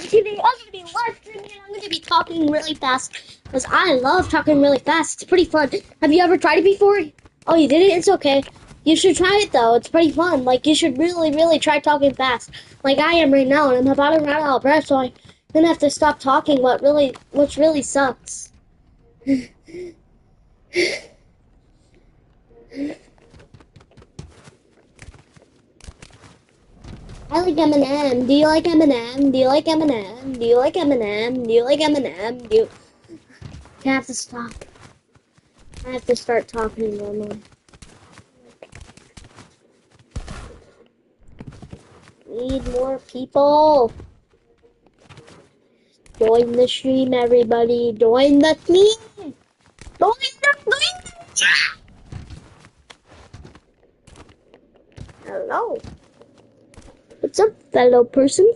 today I'm gonna be live streaming and I'm gonna be talking really fast because I love talking really fast. It's pretty fun. Have you ever tried it before? Oh, you did it? It's okay. You should try it though. It's pretty fun. Like you should really try talking fast, like I am right now, and I'm about to run out of breath, so I'm gonna have to stop talking. Which really sucks. I like Eminem. Do you like Eminem? Do you like Eminem? Do you like Eminem? Do you like Eminem? Do you... I have to stop. I have to start talking normally. Need more people. Join the stream, everybody. Join the team. Join the chat. Hello. What's up, fellow person?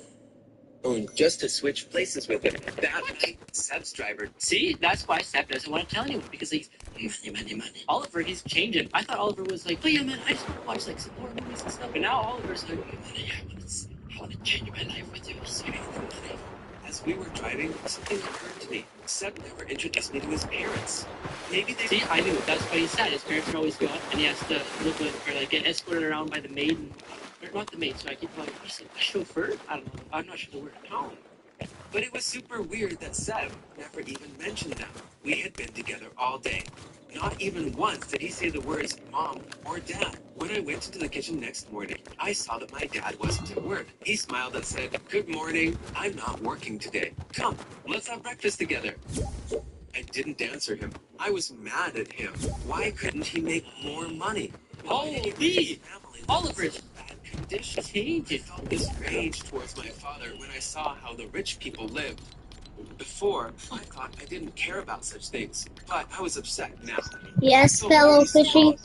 Just to switch places with him. That night, Seb's driver. See, that's why Seb doesn't want to tell anyone, because he's money. Oliver, he's changing. I thought Oliver was like, oh yeah, man, I just want to watch like some more movies and stuff. And now Oliver's like, I want to change my life with you. As we were driving, something occurred to me. Seb never introduced me to his parents. Maybe they... See, I knew. That's why he said his parents are always gone, and he has to look or like get escorted around by the maid. Or not the maid, so I keep calling him a chauffeur? I don't know. I'm not sure the word. No. But it was super weird that Seb never even mentioned them. We had been together all day. Not even once did he say the words mom or dad. When I went into the kitchen next morning, I saw that my dad wasn't at work. He smiled and said, "Good morning, I'm not working today. Come, let's have breakfast together." I didn't answer him. I was mad at him. Why couldn't he make more money? Holy! Oliver's conditions. I felt this rage towards my father when I saw how the rich people lived. Before, I thought I didn't care about such things, but I was upset now. Yes, So fellow fishy.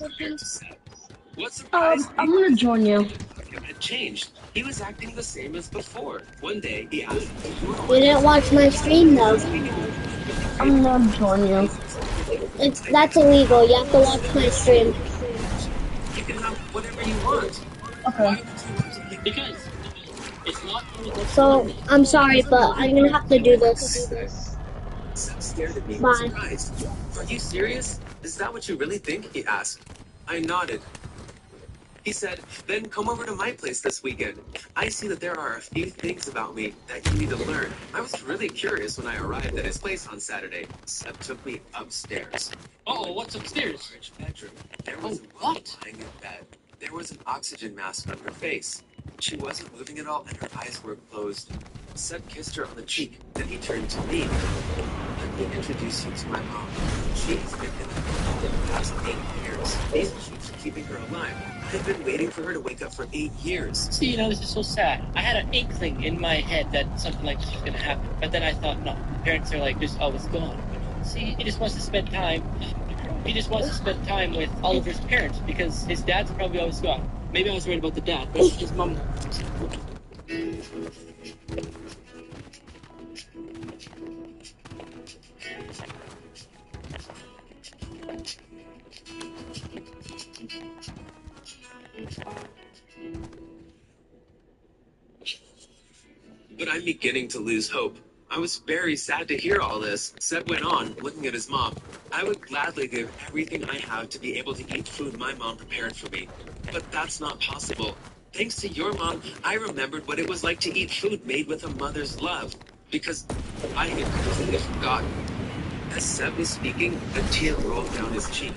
What surprised I'm gonna join you. him had changed. He was acting the same as before. One day, he asked me, You didn't watch my stream though. I'm gonna join you. That's illegal. You have to watch my stream. "You can have whatever you want." Okay. because it's not only So I'm sorry, but I'm gonna have to do this. Seb stared at me Bye. in surprise. "Are you serious? Is that what you really think?" he asked. I nodded. He said, "Then come over to my place this weekend. I see that there are a few things about me that you need to learn." I was really curious when I arrived at his place on Saturday. Seb took me upstairs. Uh-oh, what's upstairs? Rich bedroom. There was a what? woman lying in bed. There was an oxygen mask on her face. She wasn't moving at all, and her eyes were closed. Seb kissed her on the cheek. Then he turned to me. "Let me introduce you to my mom. She's been in the hospital for the past 8 years. These keeps keeping her alive. I've been waiting for her to wake up for 8 years." See, this is so sad. I had an inkling in my head that something like this was gonna happen, but then I thought, no, parents are like just always gone. See, he just wants to spend time. He just wants to spend time with Oliver's parents because his dad's probably always gone. Maybe I was worried about the dad, but his mom. But I'm beginning to lose hope. I was very sad to hear all this. Seb went on, looking at his mom. "I would gladly give everything I have to be able to eat food my mom prepared for me. But that's not possible. Thanks to your mom, I remembered what it was like to eat food made with a mother's love. Because I had completely forgotten." As Seb was speaking, a tear rolled down his cheek.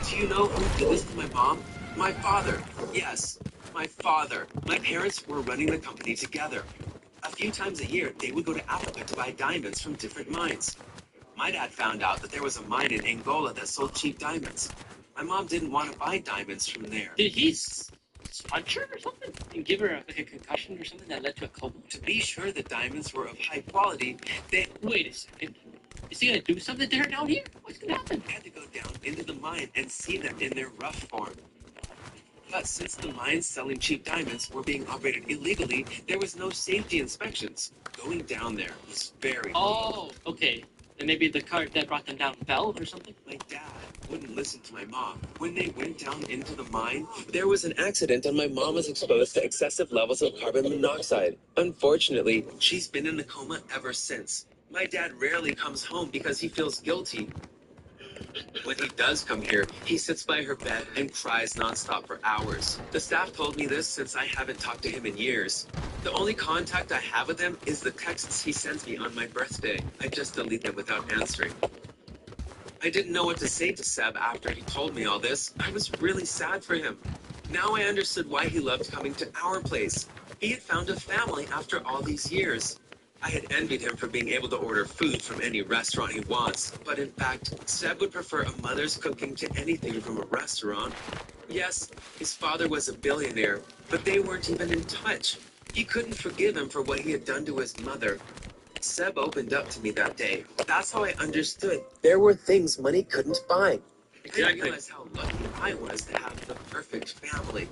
"Do you know who did this to my mom? My father. Yes, my father. My parents were running the company together. A few times a year, they would go to Africa to buy diamonds from different mines. My dad found out that there was a mine in Angola that sold cheap diamonds. My mom didn't want to buy diamonds from there. Did he punch her or something? And give her like a concussion or something that led to a coma? To be sure the diamonds were of high quality, they Wait a second. Is he gonna do something to her down here? What's gonna happen? had to go down into the mine and see them in their rough form. But since the mines selling cheap diamonds were being operated illegally, there was no safety inspections. Going down there was very Oh, okay. Then maybe the cart that brought them down fell or something? My dad wouldn't listen to my mom. When they went down into the mine, there was an accident and my mom was exposed to excessive levels of carbon monoxide. Unfortunately, she's been in a coma ever since. My dad rarely comes home because he feels guilty. When he does come here, he sits by her bed and cries nonstop for hours. The staff told me this since I haven't talked to him in years. The only contact I have with him is the texts he sends me on my birthday. I just delete them without answering. I didn't know what to say to Seb after he told me all this. I was really sad for him. Now I understood why he loved coming to our place. He had found a family after all these years. I had envied him for being able to order food from any restaurant he wants, but in fact, Seb would prefer a mother's cooking to anything from a restaurant. Yes, his father was a billionaire, but they weren't even in touch. He couldn't forgive him for what he had done to his mother. Seb opened up to me that day. That's how I understood there were things money couldn't buy. I realized how lucky I was to have the perfect family.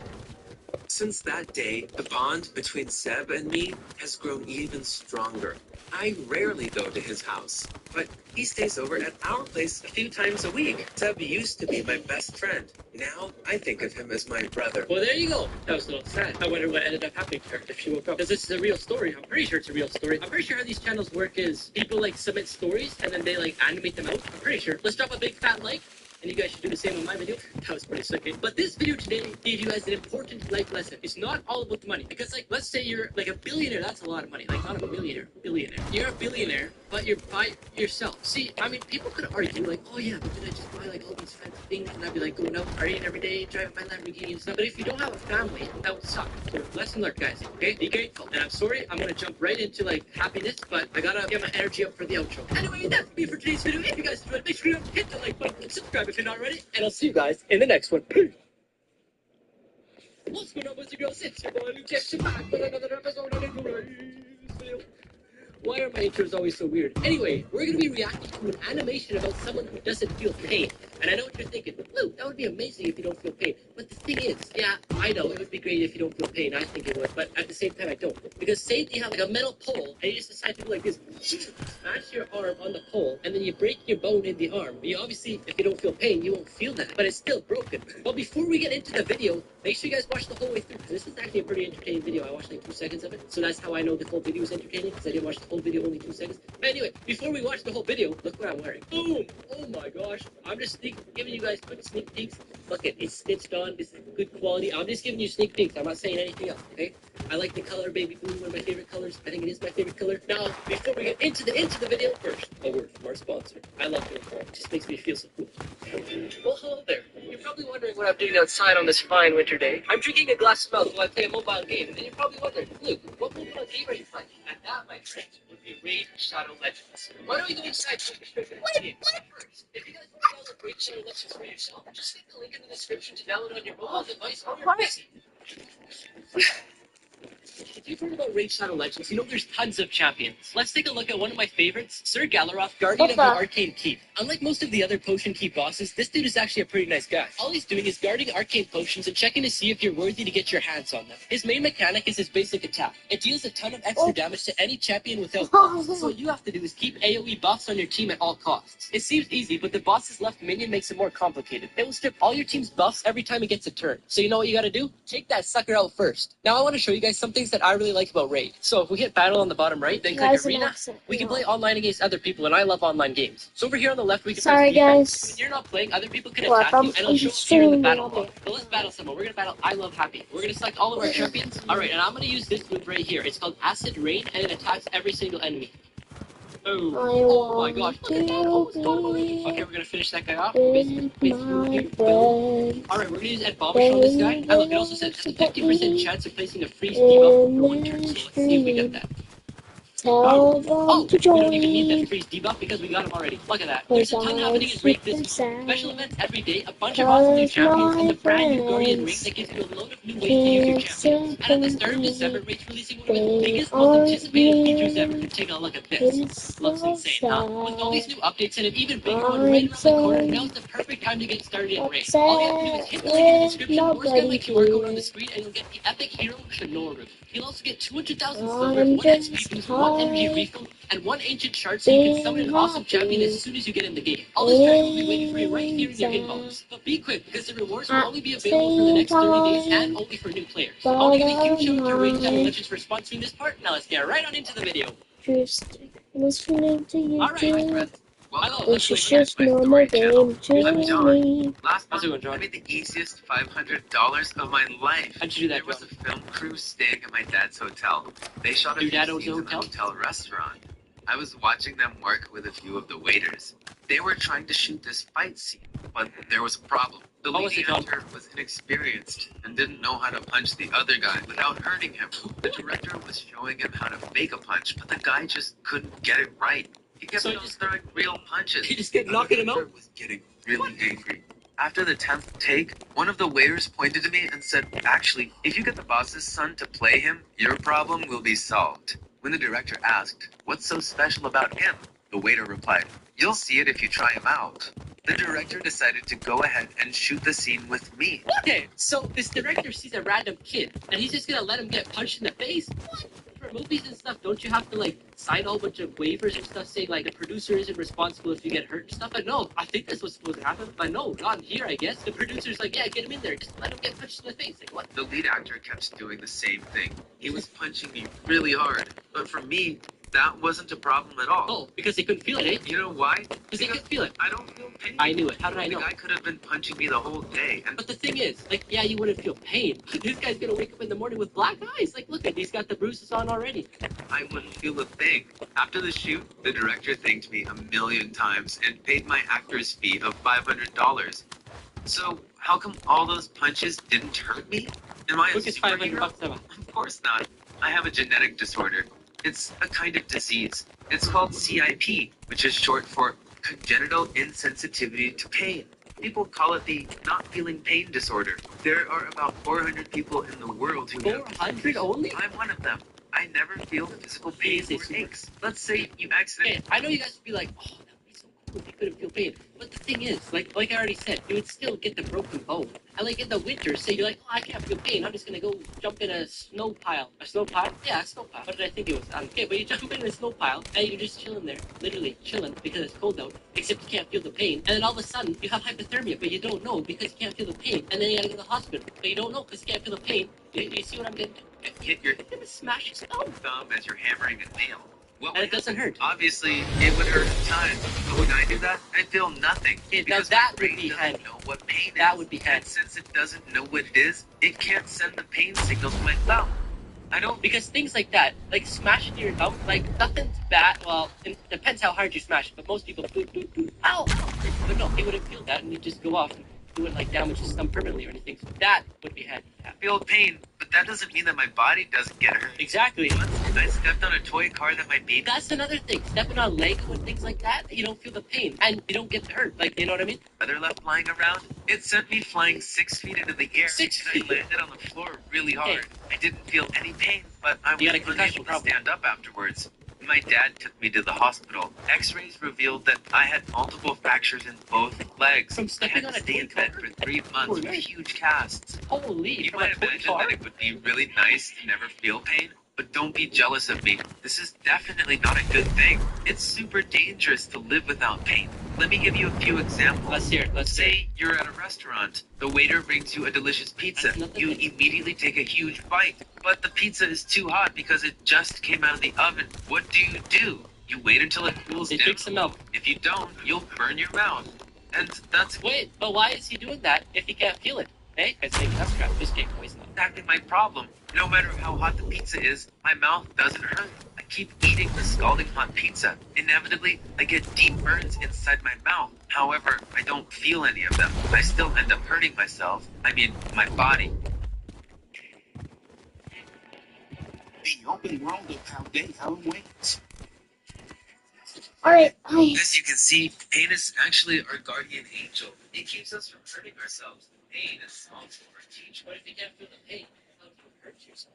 Since that day, the bond between Seb and me has grown even stronger. I rarely go to his house, but he stays over at our place a few times a week. Seb used to be my best friend. Now I think of him as my brother. Well, there you go. That was a little sad. I wonder what ended up happening to her if she woke up. Because this is a real story. I'm pretty sure it's a real story. I'm pretty sure how these channels work is people like submit stories and then they like animate them out. I'm pretty sure. Let's drop a big fat like. And you guys should do the same on my video. That was pretty sick. But this video today gave you guys an important life lesson. It's not all about the money. Because like, let's say you're like a billionaire. That's a lot of money. Like not a millionaire, billionaire. You're a billionaire, but you're by yourself. See, I mean, people could argue like, oh yeah, but did I just buy like all these fancy things and I'd be like going out partying every day, driving my Lamborghini and stuff. But if you don't have a family, that would suck. So lesson learned, guys. Okay, be grateful. And I'm sorry, I'm gonna jump right into like happiness, but I gotta get my energy up for the outro. Anyway, that's me for today's video. If you guys enjoyed, make sure you hit the like button and subscribe if you're not already. And I'll see you guys in the next one. Peace. What's going on, boys and girls? It's your boy Luke Jackson back with another episode of the video. Why are my intros always so weird? Anyway, we're going to be reacting to an animation about someone who doesn't feel pain. And I know what you're thinking, Luke, that would be amazing if you don't feel pain. But the thing is, yeah, I know it would be great if you don't feel pain. I think it would, but at the same time, I don't. Because say you have like a metal pole, and you just decide to do like this, smash your arm on the pole, and then you break your bone in the arm. You obviously, if you don't feel pain, you won't feel that, but it's still broken. But before we get into the video, make sure you guys watch the whole way through, because this is actually a pretty entertaining video. I watched like 2 seconds of it, so that's how I know the whole video is entertaining, because I didn't watch the whole video, only 2 seconds. But anyway, before we watch the whole video, look what I'm wearing. Boom! Oh my gosh. I'm just giving you guys quick sneak peeks. Look it, it's stitched on, this is good quality. I'm just giving you sneak peeks, I'm not saying anything else, okay? I like the color baby blue, one of my favorite colors. I think it is my favorite color. Now, before we get into the video, first, a word from our sponsor. I love doing it. It just makes me feel so cool. Well, hello there. You're probably wondering what I'm doing outside on this fine winter day. I'm drinking a glass of milk while I play a mobile game. And then you're probably wondering, Luke, what mobile game are you playing? And that, my friends, would be Raid Shadow Legends. Why don't we go inside to the game? First, if you guys want to download Raid Shadow Legends for yourself, just hit the link in the description to download on your mobile device or your PC. If you've heard about Raid Shadow Legends, you know there's tons of champions. Let's take a look at one of my favorites, Sir Galaroth, Guardian of the Arcane Keep. Unlike most of the other Potion Keep bosses, this dude is actually a pretty nice guy. All he's doing is guarding arcane potions and checking to see if you're worthy to get your hands on them. His main mechanic is his basic attack. It deals a ton of extra damage to any champion without cost. So what you have to do is keep AoE buffs on your team at all costs. It seems easy, but the boss's left minion makes it more complicated. It will strip all your team's buffs every time it gets a turn. So you know what you gotta do? Take that sucker out first. Now I want to show you guys some things that I really like about Raid. So if we hit battle on the bottom right, then click arena, we can play online against other people, and I love online games. So over here on the left, we can press defense. When you're not playing, other people can attack you, and it'll show up here in the battle log. So let's battle someone. We're gonna battle I Love Happy. We're gonna select all of our champions. Alright, and I'm gonna use this move right here. It's called Acid Rain, and it attacks every single enemy. Oh my gosh, look at that, almost totally. Okay, we're gonna finish that guy off. Basically, alright, we're gonna use Ed Bombish on this guy. And look, it also says has a 50% chance of placing a freeze debuff for 1 turn. So let's see if we get that. Tell them to We join. don't even need that freeze debuff because we got him already. Look at that. There's a ton happening in Raid this week. Special events every day, a bunch of awesome new champions, and the brand new Guardian ring that gives you a load of new ways to use your champions. And at the start of December, Raid's releasing one of the biggest, most anticipated features ever. Take a look at this. Looks insane, huh? With all these new updates and an even bigger one right around the corner, now's the perfect time to get started in Raid. All you have to do is hit the link in the description or scan my QR code on the screen and you'll get the epic hero Shinoru. You'll also get 200,000 silver, 1 XP boost, 1 energy refill, and one ancient shard so you can summon an awesome champion as soon as you get in the game. All this treasure will be waiting for you right here in your inbox. But be quick, because the rewards will only be available for the next 30 days and only for new players. I want to give a huge shout out to Raid Channel Legends for sponsoring this part. Now let's get right on into the video. Just listening to you. Alright, Welcome This to is my just normal story channel. game I'm to John. me. Last How's it month, going, John? I made the easiest $500 of my life. How'd you do that, There was John? a film crew staying at my dad's hotel. They shot a Your few dad owns a scenes in the hotel? hotel restaurant. I was watching them work with a few of the waiters. They were trying to shoot this fight scene, but there was a problem. The What was leading it, John? actor was inexperienced and didn't know how to punch the other guy without hurting him. The director was showing him how to fake a punch, but the guy just couldn't get it right. He kept So he on just- throwing real punches. He just kept The knocking him director out? was getting really angry. After the 10th take, one of the waiters pointed to me and said, "Actually, if you get the boss's son to play him, your problem will be solved." When the director asked, "What's so special about him?" the waiter replied, "You'll see it if you try him out." The director decided to go ahead and shoot the scene with me. Okay, so this director sees a random kid, and he's just gonna let him get punched in the face? What? For movies and stuff, don't you have to, like, sign a whole bunch of waivers and stuff saying, like, the producer isn't responsible if you get hurt and stuff? But no, I think that's what's supposed to happen. But no, not here, I guess. The producer's like, yeah, get him in there. Just let him get punched in the face. Like, what? The lead actor kept doing the same thing. He was punching me really hard. But for me, that wasn't a problem at all. Oh, because they couldn't feel it, eh? You know why? Because they couldn't feel it. I don't feel pain. I knew it. How did I The know? guy could have been punching me the whole day. And But the thing is, like, yeah, you wouldn't feel pain. This guy's gonna wake up in the morning with black eyes. Like, look at, he's got the bruises on already. I wouldn't feel a thing. After the shoot, the director thanked me a million times and paid my actor's fee of $500. So, how come all those punches didn't hurt me? Am I a Look, it's 500 superhero? bucks a Of course not. I have a genetic disorder. It's a kind of disease. It's called CIP, which is short for congenital insensitivity to pain. People call it the not feeling pain disorder. There are about 400 people in the world who have 400 only? I'm one of them. I never feel physical pain Easy, or super. aches. Let's say you Okay, accidentally I know you guys would be like, oh, that would be so cool if you couldn't feel pain. But the thing is, like I already said, you would still get the broken bone. And like in the winter, say you're like, oh, I can't feel pain. I'm just gonna go jump in a snow pile. A snow pile? Yeah, a snow pile. What did I think it was? Okay, but you jump in a snow pile and you're just chilling there, literally chilling because it's cold out. Except you can't feel the pain. And then all of a sudden, you have hypothermia, but you don't know because you can't feel the pain. And then you gotta go to the hospital, but you don't know because you can't feel the pain. You see what I'm getting? hit your You're gonna smash your skull. thumb as you're hammering a nail. What And would it doesn't hurt. Obviously, it would hurt at times. But when I do that, I feel nothing. Okay, now Because that my brain would be doesn't handy. know what pain is. That would be And handy. since it doesn't know what it is, it can't send the pain signal to my thumb. I don't Because things like that, like smashing your thumb, like nothing's bad. Well, it depends how hard you smash it, but most people do, ow, ow. But no, they wouldn't feel that, and you just go off and do it like damage his thumb permanently or anything. So that would be handy. Yeah. feel pain, but that doesn't mean that my body doesn't get hurt. Exactly. Once I stepped on a toy car that my baby That's another thing. Stepping on Lego and things like that, you don't feel the pain, and you don't get hurt. Like, you know what I mean? brother left lying around, it sent me flying 6 feet into the air. 6 and feet? I landed on the floor really hard. I didn't feel any pain, but I You got a was concussion unable to problem. stand up afterwards. My dad took me to the hospital. X-rays revealed that I had multiple fractures in both legs. From I stepping had on to a stay toy in bed car? for 3 months Poor with man. huge casts. Holy, You from a might toy imagine car? that it would be really nice to never feel pain, but don't be jealous of me. This is definitely not a good thing. It's super dangerous to live without pain. Let me give you a few examples. Let's hear it. Let's hear it. Say you're at a restaurant. The waiter brings you a delicious pizza. That's nothing. You immediately take a huge bite, but the pizza is too hot because it just came out of the oven. What do? You wait until it cools They down. drink some milk. If you don't, you'll burn your mouth. And that's Wait, but why is he doing that if he can't feel it? Hey, because maybe that's crap. Just get poisoned. exactly my problem. No matter how hot the pizza is, my mouth doesn't hurt. I keep eating the scalding hot pizza. Inevitably, I get deep burns inside my mouth. However, I don't feel any of them. I still end up hurting myself. I mean, my body. The open world of Paldea waits. Alright, As you can see, pain is actually our guardian angel. It keeps us from hurting ourselves. Pain is small for our teacher. But if you can't feel the pain, how do you hurt yourself?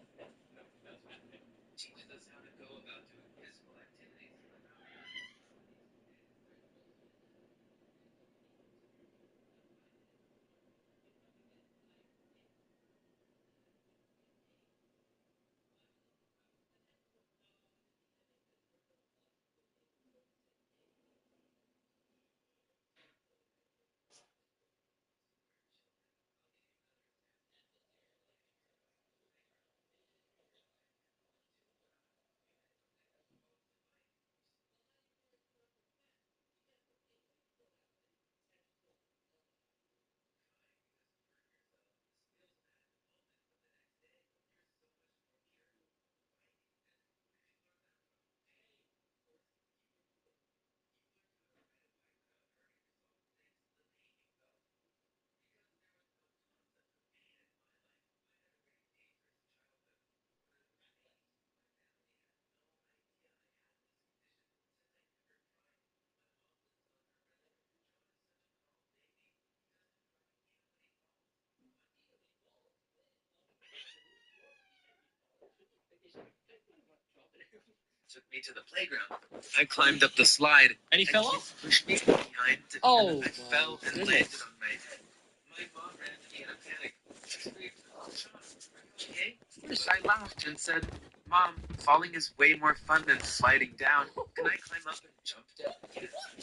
Teaches us how to go about doing physical activities. took me to the playground. I climbed up the slide. And he fell kids off? pushed me from behind. Oh, and I my fell and goodness. landed on my head. My mom ran to me in a panic. She screamed, "Sean, are you okay?" First, I laughed and said, "Mom, falling is way more fun than sliding down. Can I climb up and jump down again?" My mom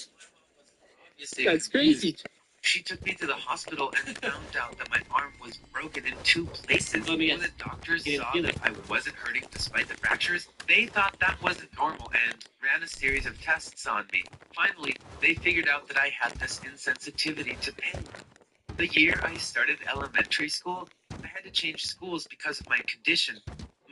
was obviously That's confused. crazy. She took me to the hospital and found out that my arm was broken in 2 places. Let me When guess. the doctors You didn't saw feel that it. I wasn't hurting despite the fractures, they thought that wasn't normal and ran a series of tests on me. Finally, they figured out that I had this insensitivity to pain. The year I started elementary school, I had to change schools because of my condition.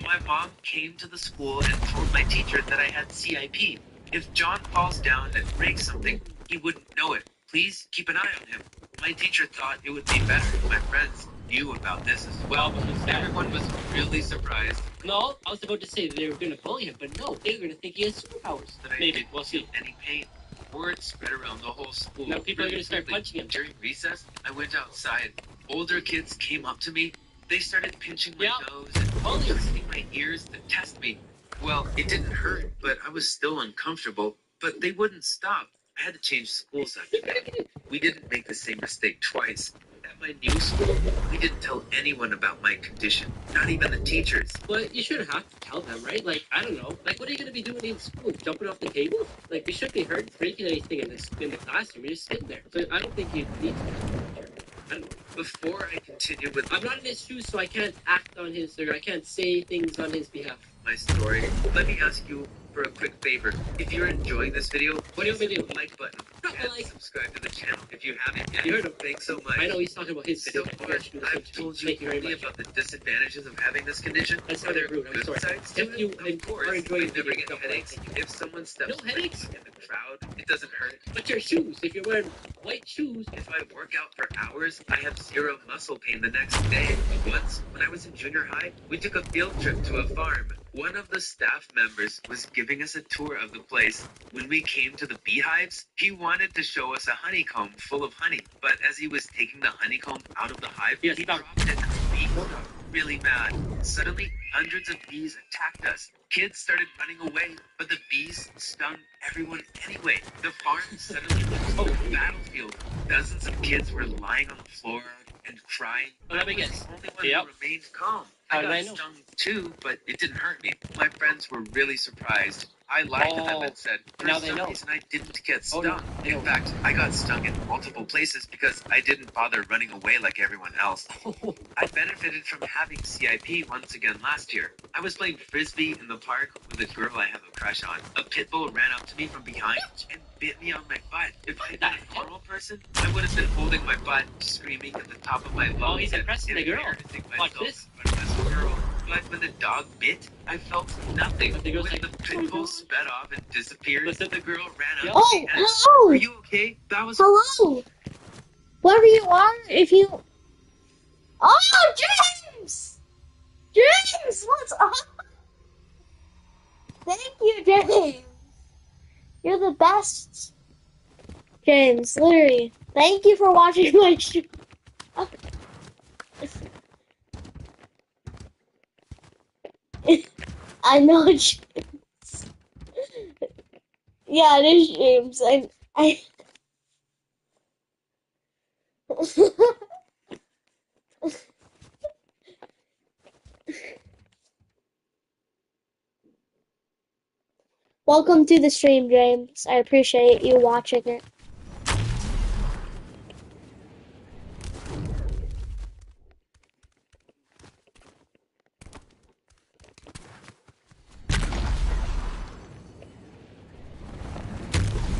My mom came to the school and told my teacher that I had CIP. If John falls down and breaks something, he wouldn't know it. Please keep an eye on him. My teacher thought it would be better if my friends knew about this as well. Everyone was really surprised No, I was about to say they were going to bully him, but no, they were going to think he has superpowers. that I Maybe, didn't we'll feel see. any pain. Word spread around the whole school. Now people are really gonna start quickly. punching him. During recess, I went outside. Older kids came up to me. They started pinching my Yeah. nose and Bullies. twisting my ears to test me. Well, it didn't hurt, but I was still uncomfortable. But they wouldn't stop. I had to change schools after that. We didn't make the same mistake twice. At my new school, we didn't tell anyone about my condition, not even the teachers. But you shouldn't have to tell them, right? Like, I don't know. Like, what are you going to be doing in school? Jumping off the table? Like, you shouldn't be hurt, breaking anything in the classroom. You're just sitting there. So I don't think you need to tell the teacher. I don't know. Before I continue with I'm not in his shoes, so I can't act on his, or I can't say things on his behalf. my story, let me ask you for a quick favor. If you're enjoying this video, What do you want me to hit do? the like button Drop a and like. subscribe to the channel if you haven't yet. You heard him. Thanks so much. I know he's talking about his So video. far, I've told you Thank you very only much. about the disadvantages of having this condition. That's Are not there rude. I'm good sorry. sides to If you it? Of course. are enjoying I never the get video, headaches. thank you. If someone steps No headaches? in the crowd, it doesn't hurt. But your shoes, if you're wearing white shoes, If I work out for hours, I have zero muscle pain the next day. Once, when I was in junior high, we took a field trip to a farm. One of the staff members was giving us a tour of the place. When we came to the beehives, he wanted to show us a honeycomb full of honey. But as he was taking the honeycomb out of the hive, Yes, he stop. dropped it and the bees got really mad. Suddenly, hundreds of bees attacked us. Kids started running away, but the bees stung everyone anyway. The farm suddenly looked like a battlefield. Dozens of kids were lying on the floor and crying. Well, let me I was guess. the only one Yep. who remained calm. How I did got I know? stung too, but it didn't hurt me. My friends were really surprised. I lied to them Oh, and said, for now they some know. reason I didn't get Oh, stung. no, they In know. fact, I got stung in multiple places because I didn't bother running away like everyone else. I benefited from having CIP once again last year. I was playing frisbee in the park with a girl I have a crush on. A pit bull ran up to me from behind and bit me on my butt. If I had been a normal person, I would have been holding my butt, screaming at the top of my lungs. Oh, he's and impressing the girl. embarrassing Watch myself this. in front of this girl. But when the dog bit, I felt nothing. But the girl's When like, the pit bull sped off and disappeared, Listen. the girl ran up Yeah. to Oh, me and are hello! you okay? That was Hello! Whoever you are, if you... Oh, James! James, what's up? Thank you, James. You're the best. James, literally. Thank you for watching my show. I know, James. Yeah, it is James. I... Welcome to the stream, James. I appreciate you watching it.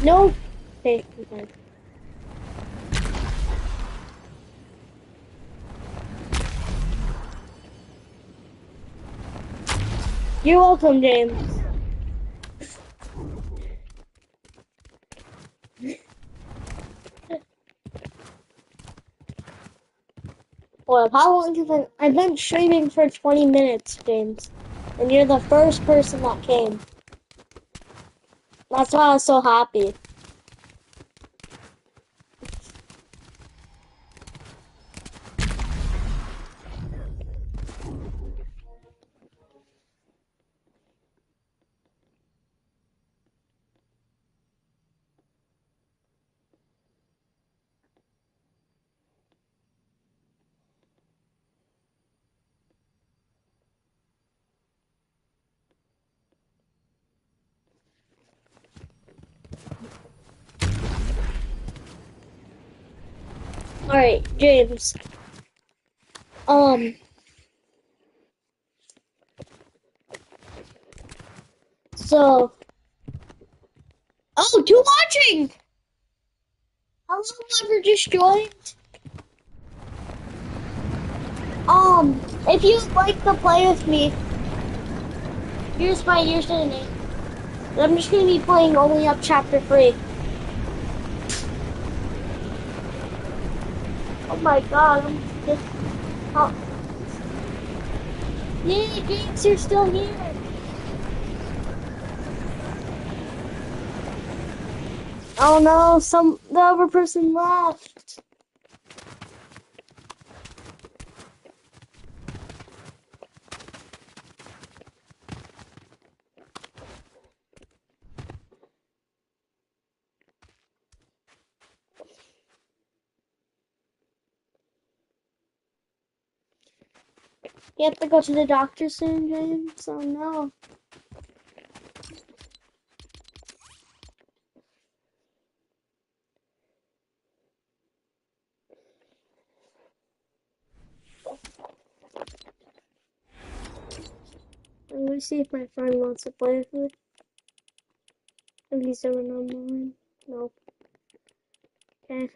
No. Okay, okay. You're welcome, James. Well, how long have I've been streaming for 20 minutes, James, and you're the first person that came. That's why I was so happy. Alright, James. So, oh, two watching! Hello, whoever just joined. If you'd like to play with me, here's my username. I'm just gonna be playing only up chapter 3. Oh my god, I'm just... Oh. Yay, James, you're still here! Oh no, the other person left. You have to go to the doctor soon, James? Oh no. I'm gonna see if my friend wants to play with me. If he's ever online. Nope. Okay.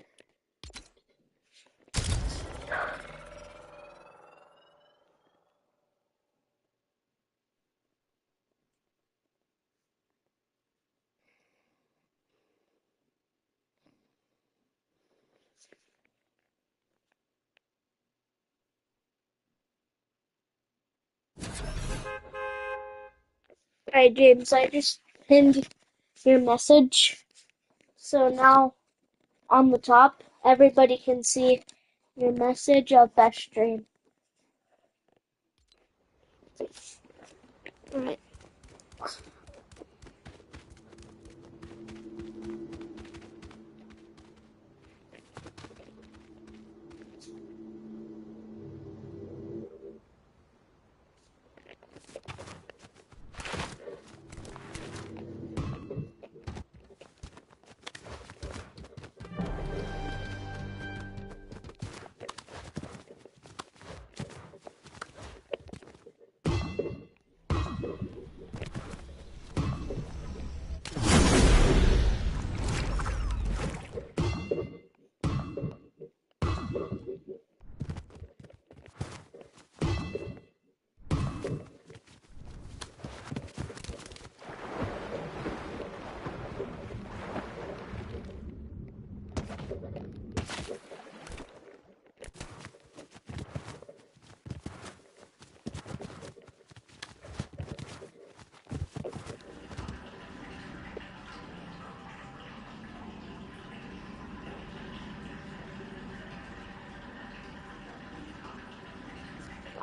Alright, James, I just pinned your message. So now on the top, everybody can see your message of best stream. Alright.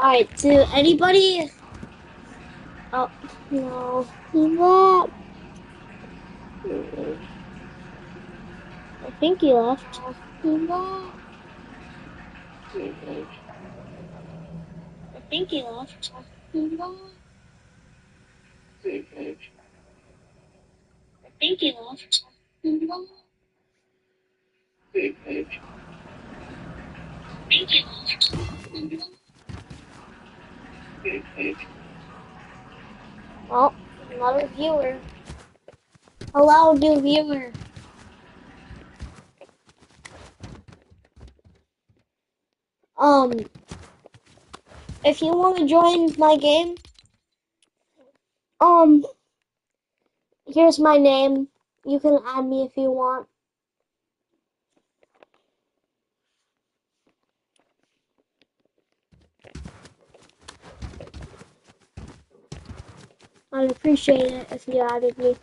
Alright, to anybody... Oh, no. He left. I think he left. He left. I think he left. He left. I think he left. He left. I think he left. He left. Oh, another viewer. Hello, new viewer. Um, if you want to join my game, um, here's my name. You can add me if you want. I'd appreciate it if you added me.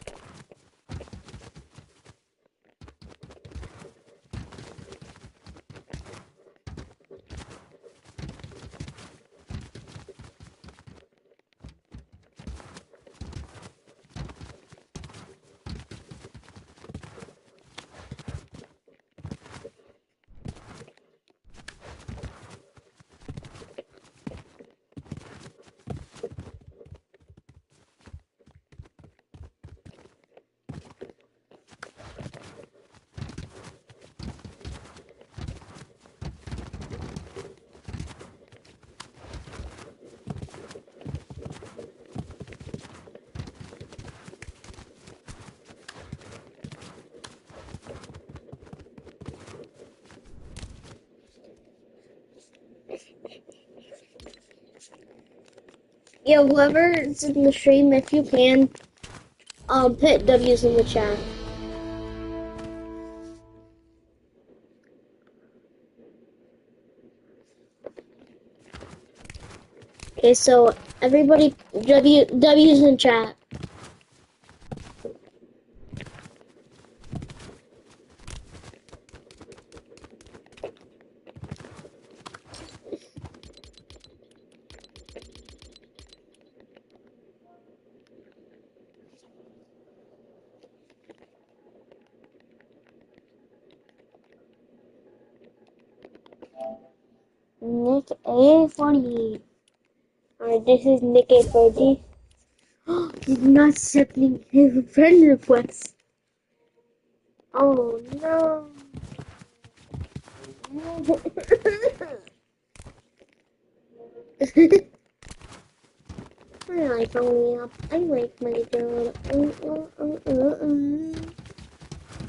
Yeah, whoever's in the stream, if you can, put W's in the chat. Okay, so everybody, W's in chat. Nick A40. Alright, this is Nick A40. He's not accepting his friend request. Oh no. I like only up. I like my girl.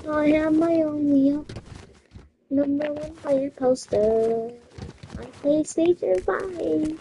I have my only up. #1 player poster. On PlayStation 5.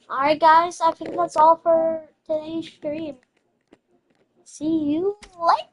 Alright guys, I think that's all for today's stream. See you later.